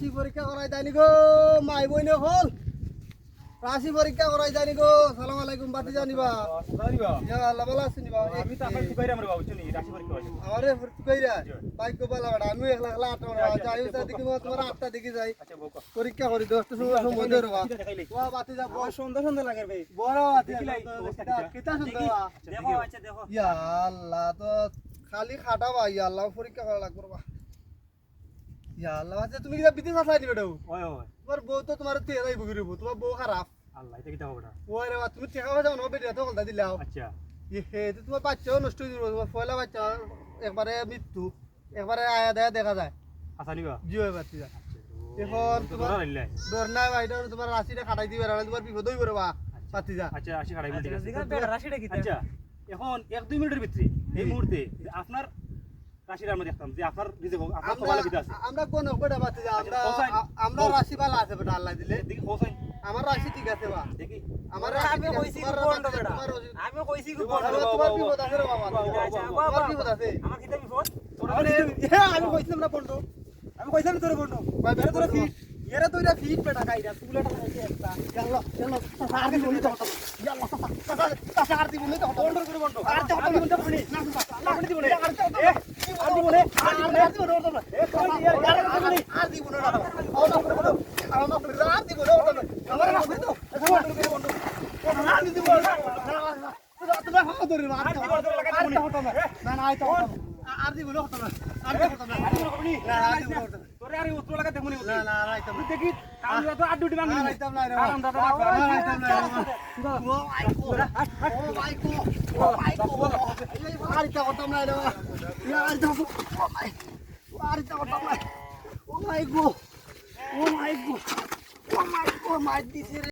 রাশি পরীক্ষা করাই যায়নি গো মাই বইনে হল রাশি পরীক্ষা করাই যায়নি গো সালাম আলাইকুম বাতি জানিবা জানিবা ইয়া আল্লাহ ভালো আছেন নিবা আমি তো আপনার সুপাইরা আমরা বাবু চুনি রাশি পরীক্ষা হয় আমারে কইরা বাইক কো বালা বড় আমি একলা একলা আটটা যাই উতা দেখি তোমার আটটা দেখি যাই আচ্ছা বউকা পরীক্ষা করি 10 টা সময় সম্বন্ধে রবা দেখাইলে ওয়া বাতি যা বড় সুন্দর সুন্দর লাগে ভাই বড় বাতি দেখিলাই কিতা সুন্দর দেখো আচ্ছা দেখো ইয়া আল্লাহ তো খালি খাটা ভাই ইয়া আল্লাহ পরীক্ষা করা লাগবে বাবা ইয়া আল্লাহ আচ্ছা তুমি কি বিদেশ আসাই দিবে দাও ওই ওই তোমার বউ তো তোমার তেরাই বগিরব তোমার বউ খারাপ আল্লাহ এটা কিটা হবে ওরে বাবা তুমি টেকা বাজাও না বেরিয়া তো কলতা দিলাও আচ্ছা হে তো তোমার বাচ্চাও নষ্ট হয়ে যাবে তোমার পয়লা বাচ্চা একবারে মৃত্যু একবারে আয়া দেয়া দেখা যায় আসালিবা জিও বাতি যা এখন তোমার ডর নাই ভাইটা তোমার রাশিটা কাটাই দিবে আর তোমার বিপদ হইব রে বা বাতি যা আচ্ছা আসি কাটাই ঠিক আছে বেটা রাশিটা কি আচ্ছা এখন 1-2 মিনিটের ভিতরে এই মুহূর্তে আপনার রাশিটা আমরা দেখতাম যে আপনার রিজেক আপনার সবাই বিদা আছে আমরা কোন বেটা বাতি যা আমরা রাশি ভালো আছে বেটা আল্লাহ দিলে দেখি হোসাইন আমার রাশি ঠিক আছে বা দেখি আমার আমি কইছি বন্ধ বেটা আমি কইছি বন্ধ তোমার বিপদ আছে রে বাবা তোমার বিপদ আছে আমার কিটা বিপদ আমি কইছিলাম না বন্ধু আমি কইছিলাম তোরে বন্ধ ভাই বেটা তোরা ফিট এরা তো এটা ফিট বেটা কাইরা তুলাটা খাইছে একটা চলো চলো সার দি বলি তো ইয়াল্লাহ সার দি বলি তো বন্ধ করে বন্ধ আর তো আমি বন্ধ করি না না করে দিব না আর তো আর দিব না আর দিব না আর দিব না এ কই আর দিব না আও না করে বলো আও না করে আর দিব না আমার না করে তো বন্ধু আর দিব না তুমি হাত ধরে না না না আই তো আর দিব না হতো না আর দিব না না আর দিব না তোরে আরে উত্তর লাগা দেখমনি না না রাইতো না দেখি আমরা তো আড্ডি মাঙ্গি না রাইতো না রে আমরা তো রাইতো না ও আইকো ও আইকো ও আইকো আরিতা করতাম না রে আরিতা আরিতা করতাম না ও মাই গো ও মাই গো ও মাই গো মাই দিছে রে